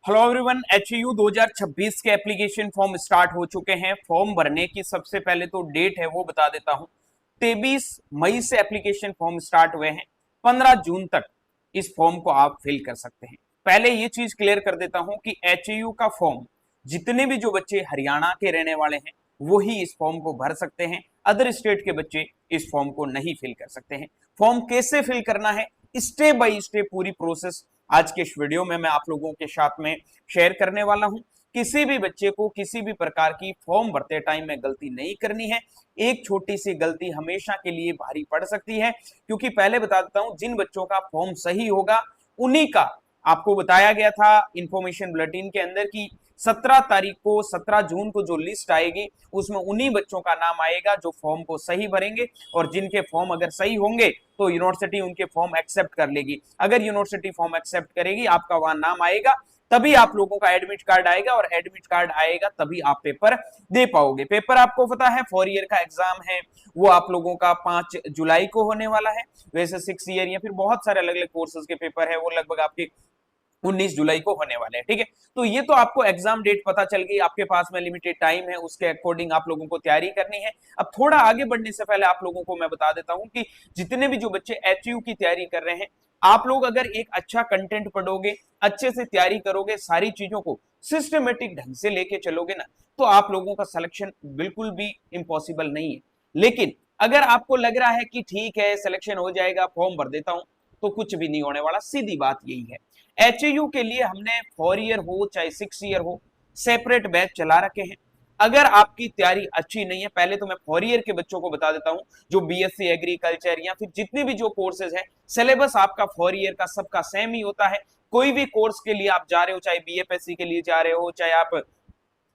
Hello everyone, HU 2026 के application form start हो चुके हैं। फॉर्म भरने की सबसे पहले तो डेट है वो बता देता हूं। 23 मई से एप्लीकेशन फॉर्म स्टार्ट हुए हैं। 15 जून तक इस फॉर्म को आप फिल कर सकते हैं। पहले ये चीज क्लियर कर देता हूं कि एचयू का फॉर्म जितने भी जो बच्चे हरियाणा के रहने वाले हैं वो ही इस फॉर्म को भर सकते हैं। अदर स्टेट के बच्चे इस फॉर्म को नहीं फिल कर सकते हैं। फॉर्म कैसे फिल करना है, स्टेप बाय स्टेप पूरी प्रोसेस आज के इस वीडियो में मैं आप लोगों के साथ में शेयर करने वाला हूं। किसी भी बच्चे को किसी भी प्रकार की फॉर्म भरते टाइम में गलती नहीं करनी है। एक छोटी सी गलती हमेशा के लिए भारी पड़ सकती है, क्योंकि पहले बता देता हूं जिन बच्चों का फॉर्म सही होगा उन्हीं का आपको बताया गया था इंफॉर्मेशन बुलेटिन के अंदर की 17 तारीख को 17 जून को जो लिस्ट आएगी उसमें उन्हीं बच्चों का नाम आएगा जो फॉर्म को सही भरेंगे। और जिनके फॉर्म अगर सही होंगे तो यूनिवर्सिटी उनके फॉर्म एक्सेप्ट कर लेगी। अगर यूनिवर्सिटी फॉर्म एक्सेप्ट करेगी, आपका वहां नाम आएगा, तभी आप लोगों का एडमिट कार्ड आएगा और एडमिट कार्ड आएगा तभी आप पेपर दे पाओगे। पेपर आपको पता है 4 ईयर का एग्जाम है, वो आप लोगों का 5 जुलाई को होने वाला है। वैसे 6 ईयर या फिर बहुत सारे अलग अलग कोर्सेज के पेपर है वो लगभग आपके 19 जुलाई को होने वाले हैं। ठीक है, तो ये तो आपको एग्जाम डेट पता चल गई। आपके पास में लिमिटेड टाइम है, उसके अकॉर्डिंग आप लोगों को तैयारी करनी है। अब थोड़ा आगे बढ़ने से पहले आप लोगों को मैं बता देता हूं कि जितने भी जो बच्चे एचयू की तैयारी कर रहे हैं, आप लोग अगर एक अच्छा कंटेंट पढ़ोगे, अच्छे से तैयारी करोगे, सारी चीजों को सिस्टमेटिक ढंग से लेके चलोगे ना, तो आप लोगों का सिलेक्शन बिल्कुल भी इम्पॉसिबल नहीं है। लेकिन अगर आपको लग रहा है कि ठीक है सिलेक्शन हो जाएगा, फॉर्म भर देता हूं, तो कुछ भी नहीं होने वाला। सीधी बात यही है। एचयू के लिए हमने 4 ईयर हो चाहे 6 ईयर हो, सेपरेट बैच चला रखे हैं। अगर आपकी तैयारी अच्छी नहीं है, पहले तो मैं 4 ईयर के बच्चों को बता देता हूं जो बीएससी एग्रीकल्चर या फिर जितने भी जो कोर्सेज है, सिलेबस आपका 4 ईयर का सबका सेम ही होता है। कोई भी कोर्स के लिए आप जा रहे हो, चाहे बीएफएससी के लिए जा रहे हो, चाहे आप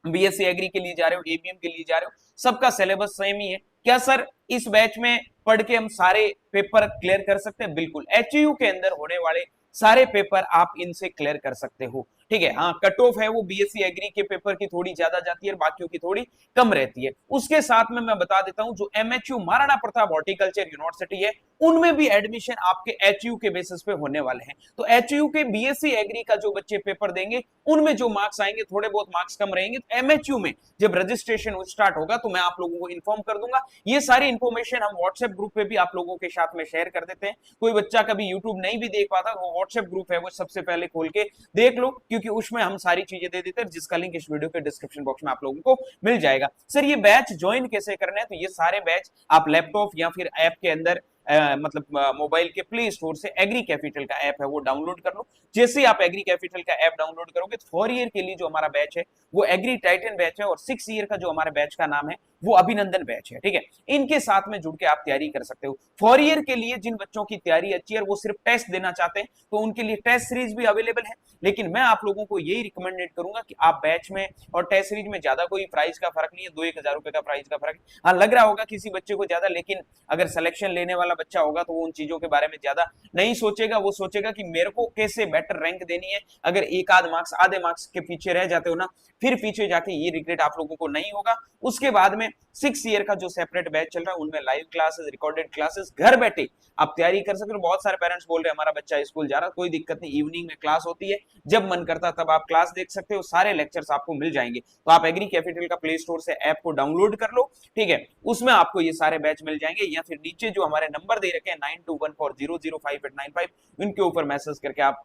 बीएससी एग्री के लिए जा रहे हो, एबीएम के लिए जा रहे हो, सबका सिलेबस सेम ही है। क्या सर इस बैच में पढ़ के हम सारे पेपर क्लियर कर सकते हैं? बिल्कुल, एचयू के अंदर होने वाले सारे पेपर आप इनसे क्लियर कर सकते हो। ठीक है, हाँ कट ऑफ है वो बीएससी एग्री के पेपर की थोड़ी ज्यादा जाती है और बाकियों की थोड़ी कम रहती है। उसके साथ में मैं बता देता हूं जो MHU Maharana Pratap horticulture university है, उनमें भी एडमिशन आपके एचयू के बेसिस पे होने वाले हैं। तो एचयू के बीएससी एग्री का जो बच्चे पेपर देंगे उनमें जो मार्क्स आएंगे थोड़े बहुत मार्क्स कम रहेंगे। तो एमएचयू में जब रजिस्ट्रेशन स्टार्ट होगा तो मैं आप लोगों को इन्फॉर्म कर दूंगा। ये सारी इन्फॉर्मेशन हम व्हाट्सएप ग्रुप पे भी आप लोगों के साथ में शेयर कर देते हैं। कोई बच्चा कभी यूट्यूब नहीं भी देख पाता, वो व्हाट्सएप ग्रुप है वो सबसे पहले खोल के देख लो, क्योंकि उसमें हम सारी चीजें दे देते हैं, जिसका लिंक इस वीडियो के डिस्क्रिप्शन बॉक्स में आप लोगों को मिल जाएगा। सर ये बैच ज्वाइन कैसे करना है? तो ये सारे बैच आप लैपटॉप या फिर ऐप के अंदर मतलब मोबाइल के प्ले स्टोर से एग्री कैपिटल का ऐप है वो डाउनलोड कर लो। जैसे ही आप एग्री कैपिटल का ऐप डाउनलोड करोगे तो 4 ईयर के लिए जो हमारा बैच है वो एग्री टाइटन बैच है, और 6 ईयर का जो हमारे बैच का नाम है वो अभिनंदन बैच है। ठीक है, इनके साथ में जुड़ के आप तैयारी कर सकते हो। 4 ईयर के लिए जिन बच्चों की तैयारी अच्छी है, वो सिर्फ टेस्ट देना चाहते हैं, तो उनके लिए टेस्ट सीरीज भी अवेलेबल है। लेकिन मैं आप लोगों को यही रिकमेंडेड करूंगा कि आप बैच में और टेस्ट सीरीज में ज्यादा कोई प्राइस का फर्क नहीं है, 2-1 हजार रुपए का प्राइस का फर्क है। हाँ लग रहा होगा किसी बच्चे को ज्यादा, लेकिन अगर सिलेक्शन लेने वाला बच्चा होगा तो वो उन चीजों के बारे में ज्यादा नहीं सोचेगा। वो सोचेगा कि मेरे को कैसे बेटर रैंक देनी है। अगर एक आध मार्क्स आधे मार्क्स के पीछे रह जाते हो ना, फिर पीछे जाके ये रिग्रेट आप लोगों को नहीं होगा। उसके बाद में 6 ईयर का जो सेपरेट बैच चल रहा है उनमें लाइव क्लासेस, रिकॉर्डेड क्लासेस, घर बैठे आप तैयारी कर सकते हो। बहुत सारे पेरेंट्स बोल रहे हैं हमारा बच्चा स्कूल जा रहा है, कोई दिक्कत नहीं, इवनिंग में क्लास होती है, जब मन करता तब आप क्लास देख सकते हो, सारे लेक्चर्स आपको मिल जाएंगे। तो आप एग्री कैपिटल का प्ले स्टोर से ऐप को डाउनलोड कर लो। ठीक है, उसमें आपको ये सारे बैच मिल जाएंगे, या फिर नीचे जो हमारे नंबर दे रखे हैं 9214005895, इनके ऊपर मैसेज करके आप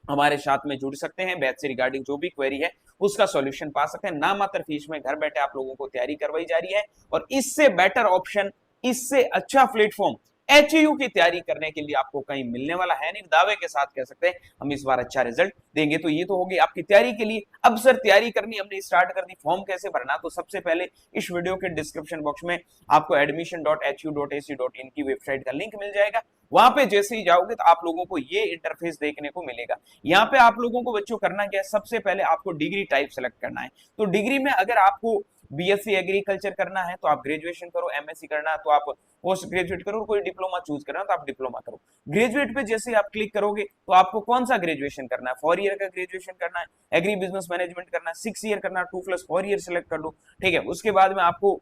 हमारे साथ में जुड़ सकते हैं। बैच से रिगार्डिंग जो भी क्वेरी है उसका सॉल्यूशन पा सकते हैं। ना मात्र फीस में घर बैठे आप लोगों को तैयारी करवाई जा रही है, और इससे बेटर ऑप्शन, इससे अच्छा प्लेटफॉर्म एचयू की तैयारी करने के लिए आपको कहीं मिलने वाला है नहीं। दावे के साथ कह सकते हैं हम इस बार अच्छा रिजल्ट देंगे। तो ये तो होगी आपकी तैयारी के लिए। अब सर तैयारी करनी हमने स्टार्ट कर दी, फॉर्म कैसे भरना? तो सबसे पहले इस वीडियो के डिस्क्रिप्शन बॉक्स में आपको admission.hu.ac.in की वेबसाइट का लिंक मिल जाएगा। वहां पे जैसे ही जाओगे तो आप लोगों को ये इंटरफेस देखने को मिलेगा। यहाँ पे आप लोगों को बच्चों करना क्या है, सबसे पहले आपको डिग्री टाइप सेलेक्ट करना है। तो डिग्री में अगर आपको बीएससी एग्रीकल्चर करना है तो आप ग्रेजुएशन करो, एमएससी करना है तो आप पोस्ट ग्रेजुएट करो, कोई डिप्लोमा चूज करना है तो आप डिप्लोमा करो। ग्रेजुएट पे जैसे आप क्लिक करोगे तो आपको कौन सा ग्रेजुएशन करना है, 4 ईयर का ग्रेजुएशन करना है, एग्री बिजनेस मैनेजमेंट करना है, 6 ईयर करना है, 2+4 ईयर सेलेक्ट कर लो। ठीक है, उसके बाद में आपको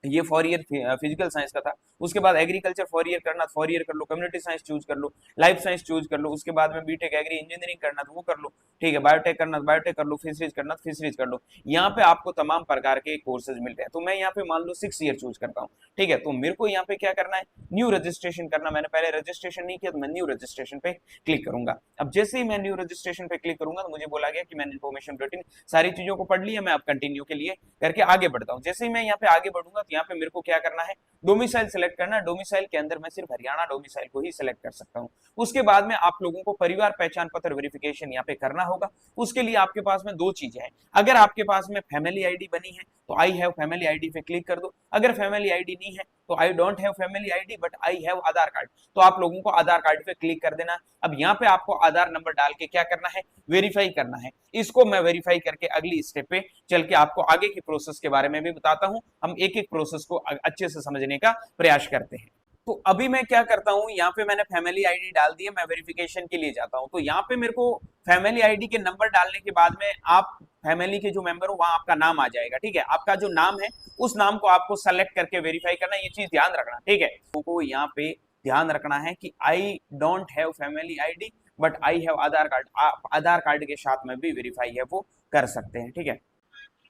ये 4 ईयर फिजिकल साइंस का था। उसके बाद एग्रीकल्चर 4 ईयर करना, 4 ईयर कर लो, कम्युनिटी साइंस चूज कर लो, लाइफ साइंस चूज कर लो, उसके बाद में बीटेक एग्री इंजीनियरिंग करना तो वो कर लो, ठीक है, बायोटेक करना तो बायोटेक कर लो, फिशरीज करना तो फिशरीज कर लो। यहाँ पे आपको तमाम प्रकार के कोर्सेज मिल रहे हैं। तो मैं यहाँ पे मान लो 6 ईयर चूज करता हूँ, ठीक है। तो मेरे को यहाँ पे क्या करना है, न्यू रजिस्ट्रेशन करना। मैंने पहले रजिस्ट्रेशन नहीं किया तो मैं न्यू रजिस्ट्रेशन पे क्लिक करूंगा। अब जैसे ही मैं न्यू रजिस्ट्रेशन पे क्लिक करूंगा तो मुझे बोला गया कि मैंने इन्फॉर्मेशन बुलेटिन सारी चीजों को पढ़ लिया, मैं अब कंटिन्यू के लिए करके आगे बढ़ता हूँ। जैसे ही मैं यहाँ पे आगे बढ़ूंगा तो यहाँ पे मेरे को क्या करना है, डोमिसाइल सेलेक्ट करना है। डोमिसाइल के अंदर मैं सिर्फ हरियाणा डोमिसाइल को ही सिलेक्ट कर सकता हूँ। उसके बाद में आप लोगों को परिवार पहचान पत्र वेरिफिकेशन यहाँ पे करना होगा। उसके लिए आपके पास में दो चीजें हैं। अगर आपके पास में फैमिली आईडी बनी है तो आई हैव फैमिली आईडी पे क्लिक कर दो। अगर फैमिली आईडी नहीं है तो I don't have family ID but I have Aadhaar card, तो आप लोगों को आधार कार्ड पे क्लिक कर देना। अब यहाँ पे आपको आधार नंबर डाल के क्या करना है, वेरीफाई करना है। इसको मैं वेरीफाई करके अगली स्टेप पे चल के आपको आगे की प्रोसेस के बारे में भी बताता हूँ। हम एक एक प्रोसेस को अच्छे से समझने का प्रयास करते हैं। तो अभी मैं क्या करता हूँ, यहाँ पे मैंने फैमिली आईडी डाल दी है, मैं वेरिफिकेशन के लिए जाता हूँ। तो यहाँ पे मेरे को फैमिली आईडी के नंबर डालने के बाद में आप फैमिली के जो मेंबर हो वहां आपका नाम आ जाएगा, ठीक है। आपका जो नाम है उस नाम को आपको सेलेक्ट करके वेरीफाई करना, ये चीज ध्यान रखना, ठीक है। तो यहाँ पे ध्यान रखना है कि I don't have family ID but I have Aadhaar card. आप आधार कार्ड के साथ में भी वेरीफाई है वो कर सकते हैं, ठीक है।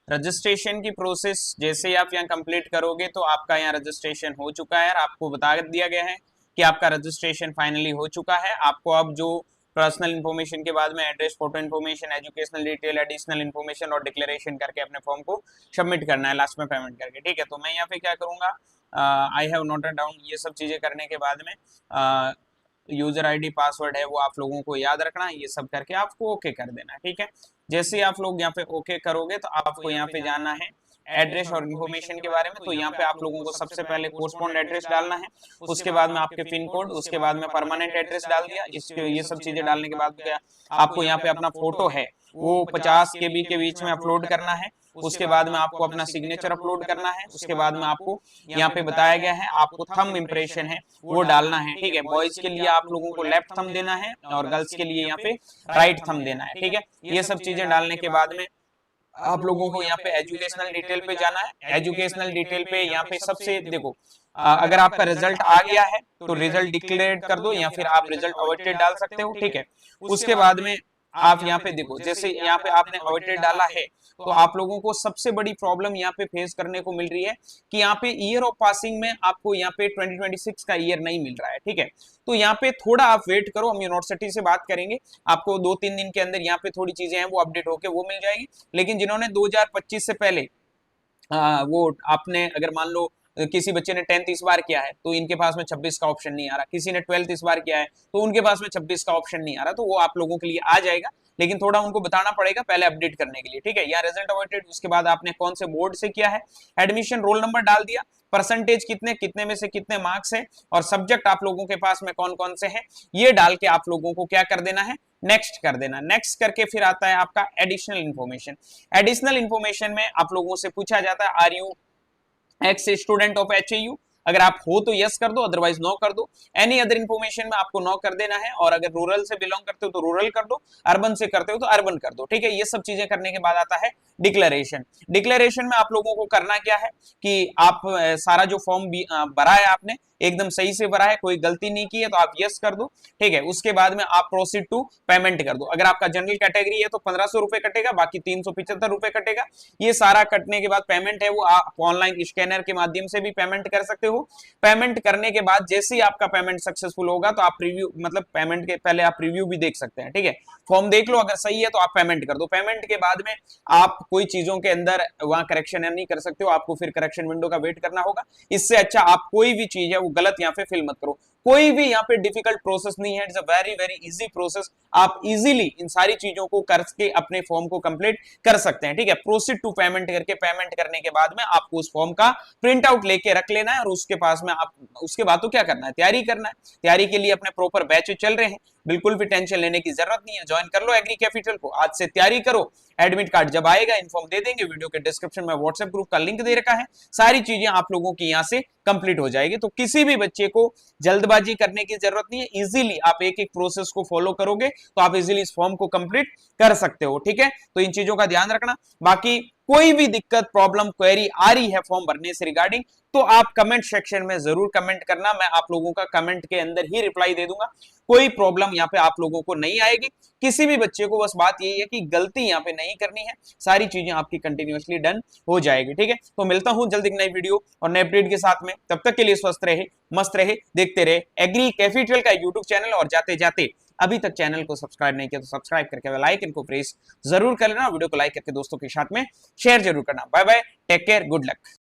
रजिस्ट्रेशन की प्रोसेस जैसे ही आप यहाँ कंप्लीट करोगे तो आपका यहाँ रजिस्ट्रेशन हो चुका है और आपको बता दिया गया है कि आपका रजिस्ट्रेशन फाइनली हो चुका है। आपको अब जो पर्सनल इन्फॉर्मेशन के बाद में address, photo information, educational detail, additional information और डिक्लेरेशन करके अपने फॉर्म को सबमिट करना है लास्ट में पेमेंट करके, ठीक है। तो मैं यहाँ पे क्या करूंगा, आई हैव नोटेड डाउन, ये सब चीजें करने के बाद में यूजर आईडी पासवर्ड है वो आप लोगों को याद रखना है, ये सब करके आपको ओके कर देना है, ठीक है। जैसे ही आप लोग यहाँ पे ओके करोगे तो आपको यहाँ पे जाना है एड्रेस और इन्फॉर्मेशन के बारे में। तो यहाँ पे आप लोगों को सबसे पहले कोरस्पॉन्ड एड्रेस डालना है, उसके बाद में आपके पिन कोड, उसके बाद में परमानेंट एड्रेस डाल दिया। इसके ये सब चीजें डालने के बाद क्या आपको यहाँ पे अपना फोटो है वो 50 KB के बीच में अपलोड करना है। उसके बाद में आपको अपना सिग्नेचर अपलोड करना है। उसके बाद में आपको यहाँ पे बताया गया है आपको थंब इम्प्रेशन है वो डालना है, ठीक है। बॉयज के लिए आप लोगों को लेफ्ट थंब देना है और गर्ल्स के लिए यहाँ पे राइट थंब देना है, ठीक है। ये सब चीजें डालने के बाद में आप लोगों को यहाँ पे एजुकेशनल डिटेल पे जाना है। एजुकेशनल डिटेल पे यहाँ पे सबसे देखो, अगर आपका रिजल्ट आ गया है तो रिजल्ट डिक्लेयर कर दो या फिर आप रिजल्ट अवॉइडेड डाल सकते हो, ठीक है। उसके बाद में आप यहाँ पे देखो, जैसे यहाँ पे आपने अवॉइडेड डाला है तो आप लोगों को सबसे बड़ी प्रॉब्लम यहाँ पे फेस करने को मिल रही है कि यहाँ पे ईयर ऑफ पासिंग में आपको यहाँ पे 2026 का ईयर नहीं मिल रहा है, ठीक है। तो यहाँ पे थोड़ा आप वेट करो, हम यूनिवर्सिटी से बात करेंगे, आपको 2-3 दिन के अंदर यहाँ पे थोड़ी चीजें हैं वो अपडेट होके वो मिल जाएगी। लेकिन जिन्होंने 2025 से पहले वो आपने अगर मान लो किसी बच्चे ने 10th इस बार किया है तो इनके पास में 26 का ऑप्शन नहीं आ रहा, किसी ने 12th इस बार किया है तो उनके पास में 26 का ऑप्शन नहीं आ रहा, तो वो आप लोगों के लिए आ जाएगा। लेकिन थोड़ा उनको बताना पड़ेगा पहले अपडेट करने के लिए, ठीक है। या रिजल्ट अवॉइडेड, उसके बाद आपने कौन से बोर्ड से किया है, एडमिशन रोल नंबर डाल दिया, परसेंटेज कितने कितने में से कितने मार्क्स है और सब्जेक्ट आप लोगों के पास में कौन कौन से हैं, ये डाल के आप लोगों को क्या कर देना है, नेक्स्ट कर देना। नेक्स्ट करके फिर आता है आपका एडिशनल इन्फॉर्मेशन। एडिशनल इन्फॉर्मेशन में आप लोगों से पूछा जाता है are you ex student of HAU, अगर आप हो तो यस कर दो, अदरवाइज नो कर दो। एनी अदर इन्फॉर्मेशन में आपको नो कर देना है, और अगर रूरल से बिलोंग करते हो तो रूरल कर दो, अर्बन से करते हो तो अर्बन कर दो, ठीक है। ये सब चीजें करने के बाद आता है डिक्लेरेशन। डिक्लेरेशन में आप लोगों को करना क्या है कि आप सारा जो फॉर्म भरा है आपने एकदम सही से भरा है, कोई गलती नहीं की है तो आप यस कर दो, ठीक है। उसके बाद में आप प्रोसीड टू पेमेंट कर दो। अगर आपका जनरल कैटेगरी है तो 1500 रुपए कटेगा, बाकी 375 रुपए कटेगा। ये सारा कटने के बाद पेमेंट है वो आप ऑनलाइन स्कैनर के माध्यम से भी पेमेंट कर सकते हो। पेमेंट करने के बाद जैसे ही आपका पेमेंट सक्सेसफुल होगा तो आप प्रीव्यू, मतलब पेमेंट के पहले आप प्रीव्यू भी देख सकते हैं, ठीक है। फॉर्म देख लो, अगर सही है तो आप पेमेंट कर दो। पेमेंट के बाद में आप कोई चीजों के अंदर वहां करेक्शन नहीं कर सकते हो, आपको फिर करेक्शन विंडो का वेट करना होगा। इससे अच्छा आप कोई भी चीज है वो गलत यहाँ पे फिल मत करो। कोई भी यहाँ पे डिफिकल्ट प्रोसेस नहीं है, it's a very very easy process. आप इजीली इन सारी चीजों को करके अपने फॉर्म को कंप्लीट कर सकते हैं, ठीक है। प्रोसीड टू पेमेंट करके पेमेंट करने के बाद में आपको उस फॉर्म का प्रिंट आउट लेके रख लेना है, और उसके पास में आप उसके बाद तो क्या करना है, तैयारी करना है। तैयारी के लिए अपने प्रॉपर बैच चल रहे हैं, बिल्कुल भी टेंशन लेने की जरूरत नहीं है। ज्वाइन कर लो एग्री कैपिटल को, आज से तैयारी करो। एडमिट कार्ड जब आएगा इन्फॉर्म दे देंगे, वीडियो के डिस्क्रिप्शन में व्हाट्सएप ग्रुप का लिंक दे रखा है, सारी चीजें आप लोगों की यहाँ से कंप्लीट हो जाएगी। तो किसी भी बच्चे को जल्दबाजी करने की जरूरत नहीं है, इजीली आप एक एक प्रोसेस को फॉलो करोगे तो आप इजीली इस फॉर्म को कंप्लीट कर सकते हो, ठीक है। तो इन चीजों का ध्यान रखना। बाकी कोई भी दिक्कत, प्रॉब्लम, क्वेरी आ रही है फॉर्म भरने से रिगार्डिंग, तो आप कमेंट सेक्शन में जरूर कमेंट करना। मैं आप लोगों का कमेंट के अंदर ही रिप्लाई दे दूंगा। कोई प्रॉब्लम यहाँ पे आप लोगों को नहीं आएगी। किसी भी बच्चे को बस बात यही है कि गलती यहाँ पे नहीं करनी है, सारी चीजें आपकी कंटिन्यूअसली डन हो जाएगी। ठीक है, तो मिलता हूं जल्द एक नई वीडियो और नए अपडेट के साथ में। तब तक के लिए स्वस्थ रहे, मस्त रहे, देखते रहे एग्री कैफेड्रिल का यूट्यूब चैनल। और जाते जाते अभी तक चैनल को सब्सक्राइब नहीं किया तो सब्सक्राइब करके बेल आइकन को प्रेस जरूर कर लेना। वीडियो को लाइक करके दोस्तों के साथ में शेयर जरूर करना। Bye bye, take care, good luck.